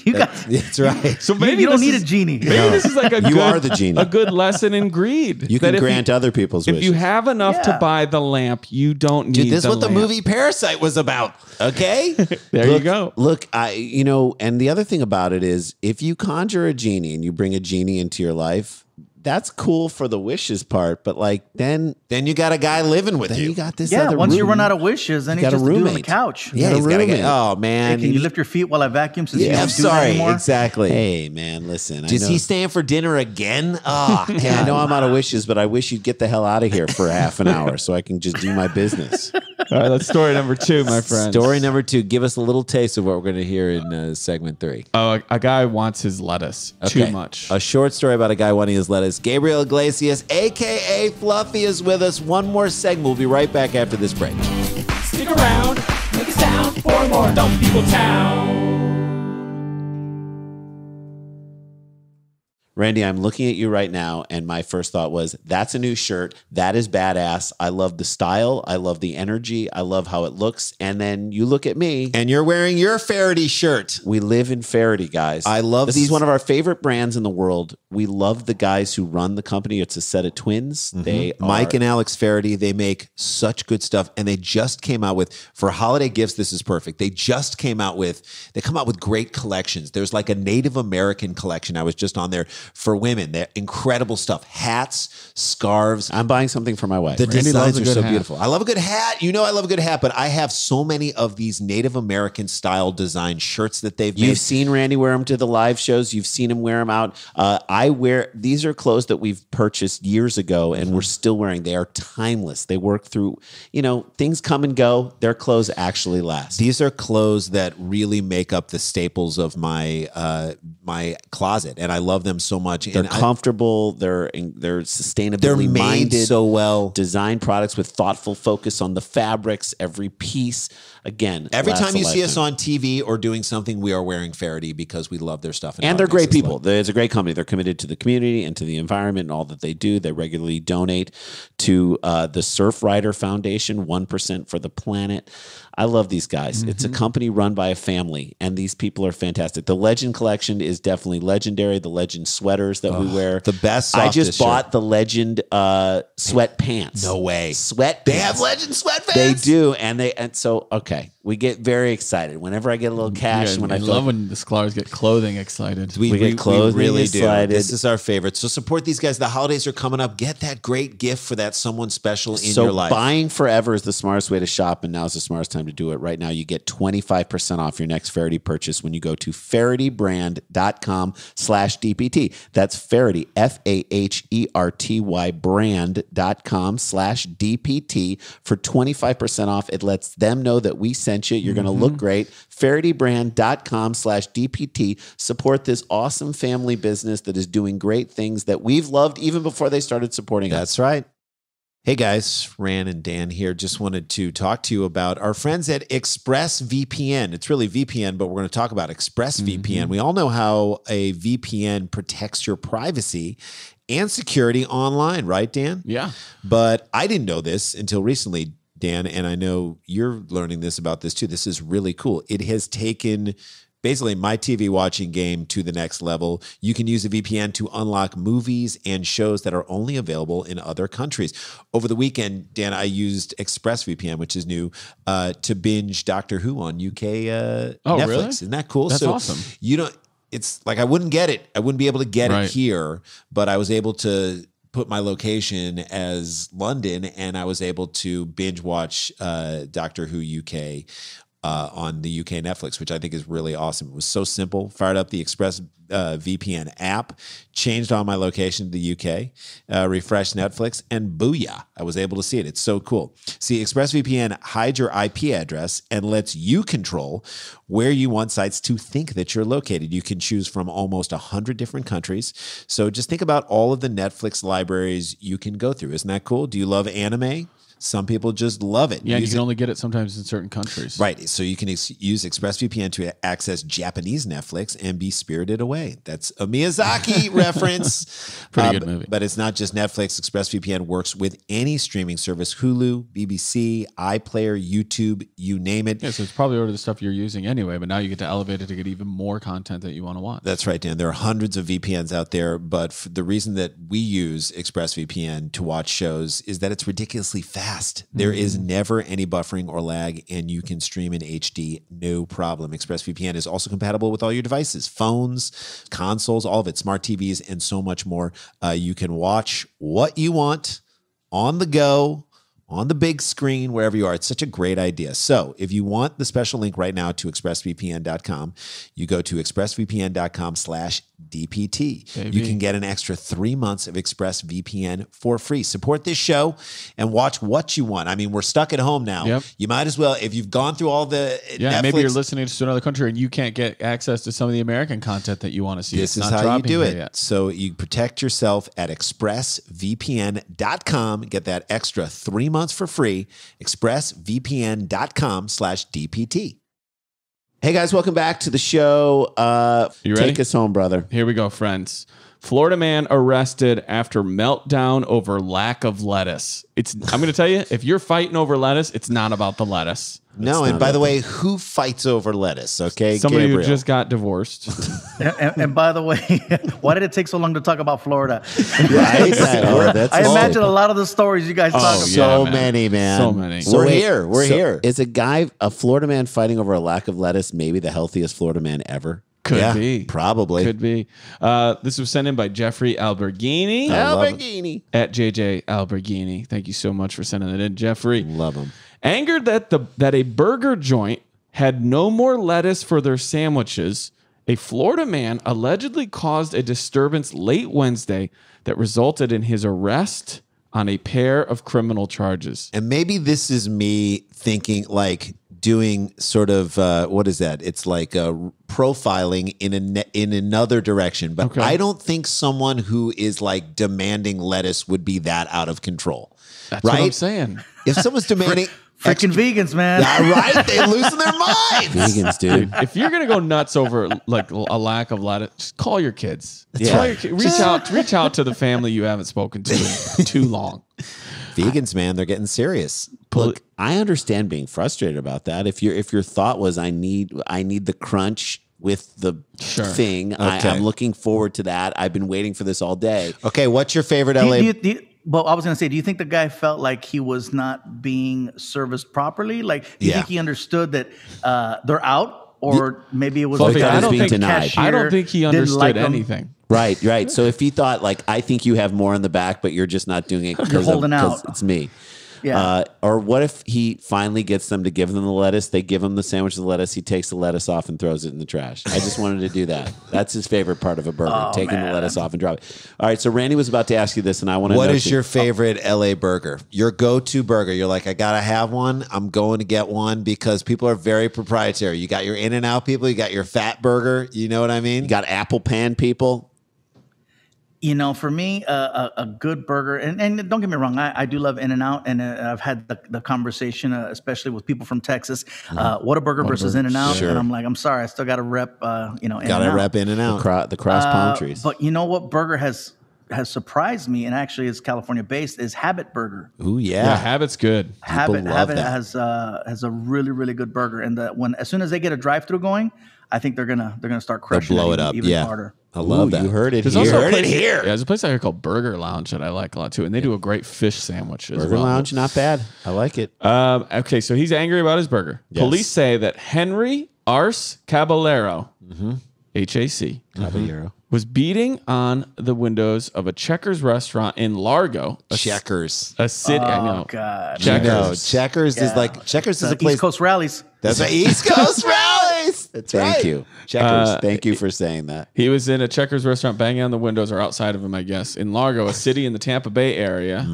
That's right. So maybe you don't this need is- a genie. Maybe this is like You are the genie. a good lesson in greed. You That can if grant other people's If wishes. you have enough to Yeah. buy the lamp, you don't need Dude, this is the what the lamp. movie Parasite was about. Okay, There you go. Look, and the other thing about it is, if you conjure a genie and you bring a genie into your life, that's cool for the wishes part. But like, then you got a guy living with you. You got this. Yeah, other once you room. run out of wishes, then You he's got a just doing the roommate. couch. Yeah, You he's got a got to roommate. get. Oh man, Hey, can you lift your feet while I vacuum since you Yeah, don't I'm do that sorry. anymore? Exactly. Hey, man, listen. Is he staying for dinner again? Oh, yeah, I know I'm out of wishes, but I wish you'd get the hell out of here for half an hour so I can just do my business. All right, that's story number 2, my friend. Story number 2. Give us a little taste of what we're going to hear in segment 3. Oh, a guy wants his lettuce too much. A short story about a guy wanting his lettuce. Gabriel Iglesias, a.k.a. Fluffy, is with us. One more segment. We'll be right back after this break. Stick around, make a sound for more Dumb People Town. Randy, I'm looking at you right now, and my first thought was, that's a new shirt. That is badass. I love the style. I love the energy. I love how it looks. And then you look at me. And you're wearing your Faraday shirt. We live in Faraday, guys. I love this. Is one of our favorite brands in the world. We love the guys who run the company. It's a set of twins. They Mike and Alex Faraday, they make such good stuff. And they just came out with, for holiday gifts, this is perfect. They come out with great collections. There's like a Native American collection. I was just on there for women. They're incredible stuff. Hats, scarves. I'm buying something for my wife. The Randy designs loves a are good so hat. beautiful. I love a good hat. You know I love a good hat, but I have so many of these Native American style design shirts that they've made. You've seen Randy wear them to the live shows. You've seen him wear them out. These are clothes that we've purchased years ago and we're still wearing. They are timeless. They work through, things come and go. Their clothes actually last. These are clothes that really make up the staples of my my closet, and I love them so much. They're And comfortable. They're sustainability they're made minded. so well. Design products with thoughtful focus on the fabrics, every piece. Again, Every lasts time a you see us lifetime. on TV or doing something, we are wearing Faraday because we love their stuff. And they're how it great makes us people. look. It's a great company. They're committed to the community and to the environment and all that they do. They regularly donate to the Surfrider Foundation, 1% for the planet. I love these guys. It's a company run by a family, and these people are fantastic. The Legend collection is definitely legendary. The Legend sweaters that we wear. the best, I just softest bought shirt. the Legend sweatpants. No way. Sweatpants. They have Legend sweatpants. They do. And so, okay. We get very excited whenever I get a little cash. Yeah, when I I feel love when the scholars get clothing excited. We get clothing really do. excited. This is our favorite. So support these guys. The holidays are coming up. Get that great gift for that someone special in your life. Buying forever is the smartest way to shop, and now's the smartest time to do it. Right now, you get 25% off your next Faraday purchase when you go to FaradayBrand.com/DPT. That's Faraday, FAHERTY brand.com/DPT for 25% off. It lets them know that we sent you. You're going to look great. FaradayBrand.com/DPT. Support this awesome family business that is doing great things that we've loved even before they started supporting us. That's right. Hey guys, Ran and Dan here. Just wanted to talk to you about our friends at Expressvpn. It's really VPN, but we're going to talk about Expressvpn. We all know how a VPN protects your privacy. and security online, right, Dan? Yeah. But I didn't know this until recently, Dan, and I know you're learning this about this too. This is really cool. It has taken basically my TV watching game to the next level. You can use a VPN to unlock movies and shows that are only available in other countries. Over the weekend, Dan, I used Expressvpn, which is new, to binge Doctor Who on UK Netflix. Really? Isn't that cool? That's awesome. It's like I wouldn't get it. I wouldn't be able to get Right. it here, but I was able to put my location as London, and I was able to binge watch Doctor Who UK on the UK Netflix, which I think is really awesome. It was so simple. Fired up the Express VPN app, changed all my location to the UK, refreshed Netflix, and booyah, I was able to see it. It's so cool. See, ExpressVPN hides your IP address and lets you control where you want sites to think that you're located. You can choose from almost 100 different countries. So just think about all of the Netflix libraries you can go through. Isn't that cool? Do you love anime? Some people just love it. Yeah, you can only get it sometimes in certain countries. Right. So you can use ExpressVPN to access Japanese Netflix and be spirited away. That's a Miyazaki reference. Pretty good movie. But it's not just Netflix. ExpressVPN works with any streaming service, Hulu, BBC, iPlayer, YouTube, you name it. Yeah, so it's probably already the stuff you're using anyway, but now you get to elevate it to get even more content that you want to watch. That's right, Dan. There are hundreds of VPNs out there, but the reason that we use ExpressVPN to watch shows is that it's ridiculously fast. There is never any buffering or lag, and you can stream in HD, no problem. ExpressVPN is also compatible with all your devices, phones, consoles, all of it, smart TVs, and so much more. You can watch what you want on the go, on the big screen, wherever you are. It's such a great idea. So if you want the special link right now to expressvpn.com, you go to expressvpn.com/DPT. Baby. You can get an extra 3 months of ExpressVPN for free. Support this show and watch what you want. I mean, we're stuck at home now. Yep. You might as well, if you've gone through all the Yeah, Netflix, maybe you're listening to another country and you can't get access to some of the American content that you want to see. This It's is not how you dropping do here it. yet. So you protect yourself at expressvpn.com. Get that extra 3 months for free. expressvpn.com/DPT. Hey guys, welcome back to the show. You ready? Take us home, brother. Here we go, friends. Florida man arrested after meltdown over lack of lettuce. I'm going to tell you, if you're fighting over lettuce, it's not about the lettuce. No, and by the way, who fights over lettuce? Okay, Somebody Gabriel. who just got divorced. And by the way, why did it take so long to talk about Florida? Right? I imagine a lot of the stories you guys talk about. So many, man. So many. So we're here. We're here. Is a Florida man fighting over a lack of lettuce maybe the healthiest Florida man ever? Could be. Probably. Could be. This was sent in by Jeffrey Alberghini. At JJ Alberghini. Thank you so much for sending it in, Jeffrey. Love him. Angered that a burger joint had no more lettuce for their sandwiches, a Florida man allegedly caused a disturbance late Wednesday that resulted in his arrest on a pair of criminal charges. And maybe this is me thinking like doing sort of what is that? It's like profiling in another direction. But I don't think someone who is like demanding lettuce would be that out of control. That's right? what I'm saying. If someone's demanding Freaking vegans, man. Yeah, right? They losing their minds. Vegans, dude. If you're gonna go nuts over like a lack of lettuce, just call your kids. Yeah. Reach out to the family you haven't spoken to in too long. Vegans, man, they're getting serious. Look, I understand being frustrated about that. If your thought was I need the crunch with the thing, I'm looking forward to that. I've been waiting for this all day. Okay, what's your favorite LA? Well, I was going to say, do you think the guy felt like he was not being serviced properly? Like, do you think he understood that they're out, or maybe it was Fluffy, because I don't the think denied. cashier I don't think he didn't understood like him? anything. Right. So if he thought like, I think you have more in the back, but you're just not doing it because holding out. it's me. Yeah. Or what if he finally gets them to give them the lettuce? They give him the sandwich of the lettuce. He takes the lettuce off and throws it in the trash. I just wanted to do that. That's his favorite part of a burger, taking the lettuce off and drop it. All right. So Randy was about to ask you this, and I want to know. What is your favorite LA burger? Your go-to burger. You're like, I got to have one. I'm going to get one because people are very proprietary. You got your In-N-Out people. You got your fat burger. You know what I mean? You got apple pan people. You know, for me, a good burger, and don't get me wrong, I do love In-N-Out, and I've had the conversation, especially with people from Texas, Whataburger versus In-N-Out, and I'm like, I'm sorry, I still got to rep, Got to rep In-N-Out. The cross palm trees. But you know what burger has has surprised me, and actually is California based, is Habit Burger. Ooh, Yeah, Habit's good. Habit love that. has a really, really good burger, and as soon as they get a drive-through going, I think they're gonna start crushing blow it it up. even Yeah. harder. I love that. You heard it There's here. also a place, yeah, there's a place out here called Burger Lounge that I like a lot too, and they do a great fish sandwich as Burger well. Lounge, not bad. I like it. Okay, so he's angry about his burger. Yes. Police say that Henry Arce Caballero, HAC, Caballero. was beating on the windows of a Checkers restaurant in Largo. Checkers. A city. I know. God. Checkers. No, Checkers is like Checkers is a place. East Coast rallies. That's right. East Coast rallies. That's right. Thank you. Checkers. Thank you for saying that. He was in a Checkers restaurant banging on the windows or outside of him, I guess, in Largo, a city in the Tampa Bay area.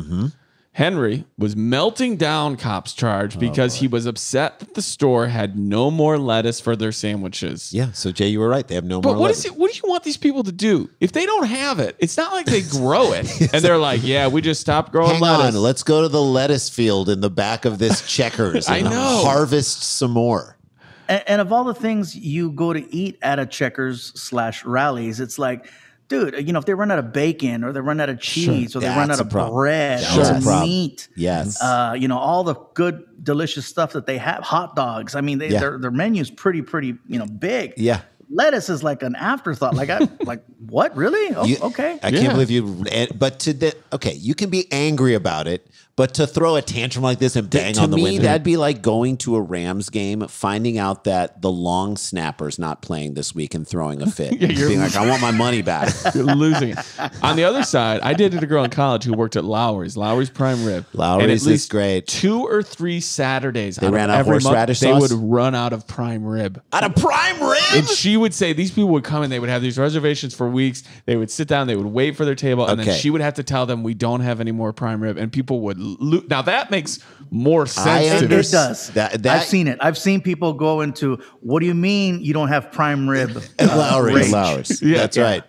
Henry was melting down cops' charge because he was upset that the store had no more lettuce for their sandwiches. Yeah. So Jay, you were right. They have no more. But what do you want these people to do? If they don't have it, it's not like they grow it and they're like, yeah, we just stopped growing Hang lettuce. on. Let's go to the lettuce field in the back of this Checkers. I and know. Harvest some more. And of all the things you go to eat at a Checkers/rallies, it's like, dude, if they run out of bacon or they run out of cheese or they run That's out a of problem. bread That's a or problem. meat, Yes. all the good, delicious stuff that they have, hot dogs. I mean, their menu's pretty, big. Yeah. Lettuce is like an afterthought. Like what? Really? Oh, okay. I can't believe you. But you can be angry about it, but to throw a tantrum like this and bang to on the me, window. that'd be like going to a Rams game, finding out that the long snapper's not playing this week and throwing a fit. Being like, I want my money back. You're losing it. On the other side, I dated a girl in college who worked at Lowry's Prime Rib. Lowry's and at is least great. 2 or 3 Saturdays They out ran of out of every month, horseradish they sauce? would run out of prime rib. Out of prime rib. And she would say these people would come and they would have these reservations for weeks. They would sit down, they would wait for their table, and then Okay. she would have to tell them we don't have any more prime rib. And people would now that makes more sense to me. It does. That- I've seen it. I've seen people go into, what do you mean you don't have prime rib? At Lowry's. rage? Lowry's. Yeah. That's right.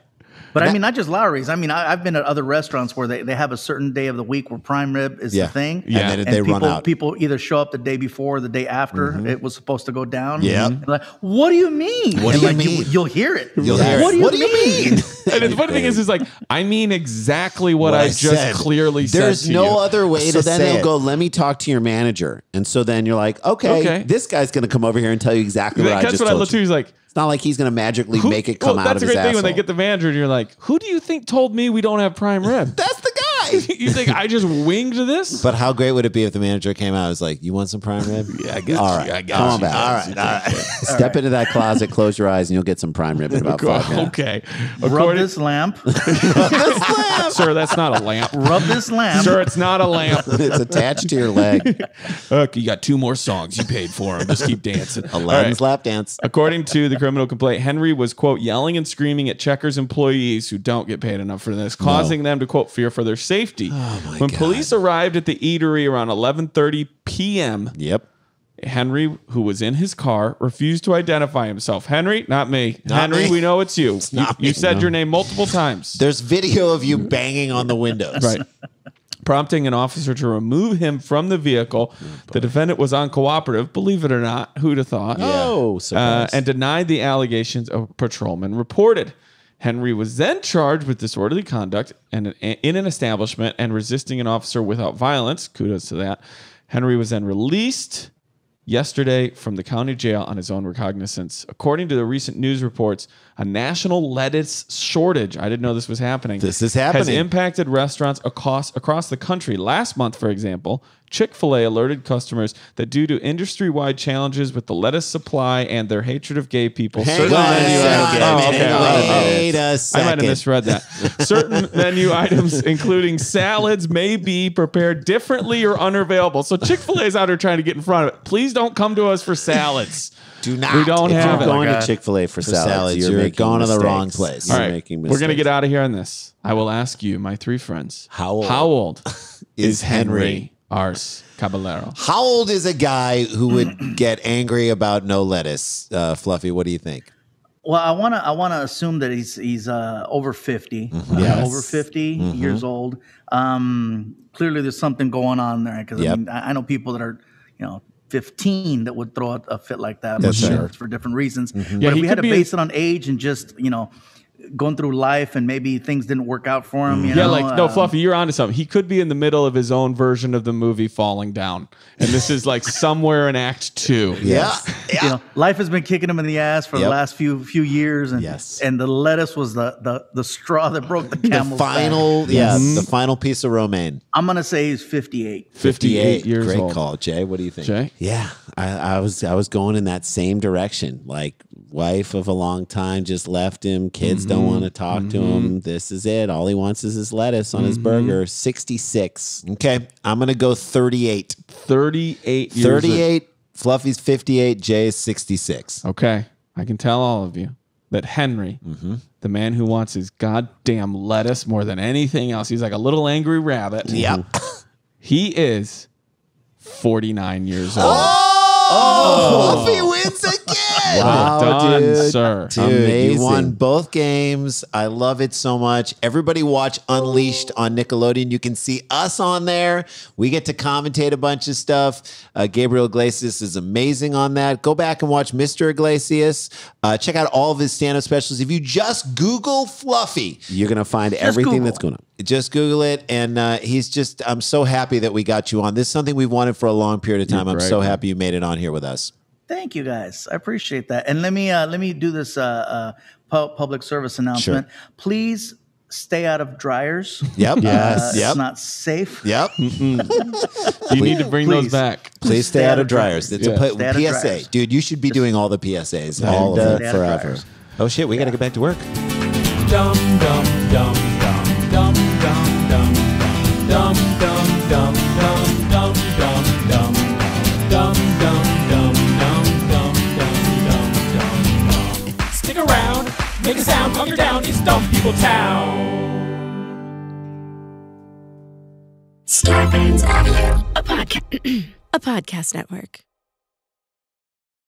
But I mean, not just Lowry's. I mean, I've been at other restaurants where they have a certain day of the week where prime rib is Yeah. the thing. Yeah. And then they run out. People either show up the day before or the day after it was supposed to go down. Yep. And like, what do you mean? What do And you mean? You'll hear it. You'll hear What it. do you What do you mean? And the funny thing is like, I mean exactly what I just said. clearly said There's to no you. other way So to then say they'll it. go, let me talk to your manager. And so then you're like, okay. This guy's going to come over here and tell you exactly what I That's just what I told look to. you. He's like, It's not like he's going to magically make it come out that's of a his great thing when they asshole. get the manager and you're like, who do you think told me we don't have prime rib? That's the guy. You think I just winged this? But how great would it be if the manager came out and was like, you want some prime rib? Yeah, I got All you. right, I got come you. on back. All right. Step into that closet, close your eyes, and you'll get some prime rib in about 5 minutes. Okay. Rub this lamp. Sir, that's not a lamp. Rub this lamp. Sir, it's not a lamp. It's attached to your leg. Okay, you got 2 more songs. You paid for them. Just keep dancing. Aladdin's lap dance. According to the criminal complaint, Henry was, quote, yelling and screaming at Checkers employees who don't get paid enough for this, causing them to, quote, fear for their safety. When police arrived at the eatery around 11:30 p.m., Yep. Henry, who was in his car, refused to identify himself. Henry, not me. Not Henry, me. we know it's you. not You me. said your name multiple times. There's video of you banging on the windows. Right. Prompting an officer to remove him from the vehicle. The defendant was uncooperative, believe it or not. Who'd have thought? Oh, surprise. And denied the allegations a patrolman reported. Henry was then charged with disorderly conduct and in an establishment and resisting an officer without violence. Kudos to that. Henry was then released yesterday from the county jail on his own recognizance. According to the recent news reports, a national lettuce shortage, I didn't know this was happening. This is Has happening. impacted restaurants across the country. Last month, for example, Chick-fil-A alerted customers that due to industry-wide challenges with the lettuce supply and their hatred of gay people, certain menu Wait a I second. might have misread that. Certain menu items, including salads, may be prepared differently or unavailable. So Chick-fil-A is out here trying to get in front of it. Please don't come to us for salads. Do not. We don't If have you're it. going God. to Chick-fil-A for salads, you're making going to the wrong mistakes. place. You're All right, making we're going to mistakes. get out of here on this. I will ask you, my 3 friends. How old is Henry Henry Arce Caballero? How old is a guy who would get angry about no lettuce? Fluffy, what do you think? Well, I wanna assume that he's over 50, Yes. over 50 years old. Clearly, there's something going on there because Yep. I mean, I know people that are 15 that would throw a fit like that. That's but sure. for different reasons. Yeah, But if he we had could to be base it on age and just going through life and maybe things didn't work out for him. You know? Like, no, Fluffy, you're onto something. He could be in the middle of his own version of the movie Falling Down. And this is like somewhere in Act 2. Yeah. You know, life has been kicking him in the ass for the last few years. And, and the lettuce was the straw that broke the camel's back. The final piece of romaine. I'm going to say he's 58. 58 years Great old. call. Jay, what do you think? Jay? Yeah, I was going in that same direction. Like, wife of a long time just left him. Kids don't want to talk to him. This is it. All he wants is his lettuce on his burger. 66. Okay, I'm going to go 38. 38 years. 38. Fluffy's 58. Jay is 66. Okay, I can tell all of you that Henry, the man who wants his goddamn lettuce more than anything else, he's like a little angry rabbit. Yep. He is 49 years old. Fluffy wins again. Well done, dude. sir. Dude, Amazing. you won both games. I love it so much. Everybody watch Unleashed on Nickelodeon. You can see us on there. We get to commentate a bunch of stuff. Gabriel Iglesias is amazing on that. Go back and watch Mr. Iglesias. Check out all of his stand-up specials. If you just Google Fluffy, You're going to find everything that's going on. just Google it. And I'm so happy that we got you on. This is something we've wanted for a long period of time. I'm so happy you made it on here with us. Thank you, guys. I appreciate that. And let me do this public service announcement. Sure. Please stay out of dryers. Yep. It's not safe. Yep. You need to bring those back. Please stay out of dryers. It's a Stay out of PSA. dryers. Dude, you should be doing all the PSAs. All of And, it Stay out of forever. dryers. oh, shit. We got to get back to work. Dum dum dum dum dum dum dum dum dum dum dum dum dum dum dum dum dum dum. Stick around, make a sound, calm you down. It's Dumb People Town. Starburns Audio, a podcast network.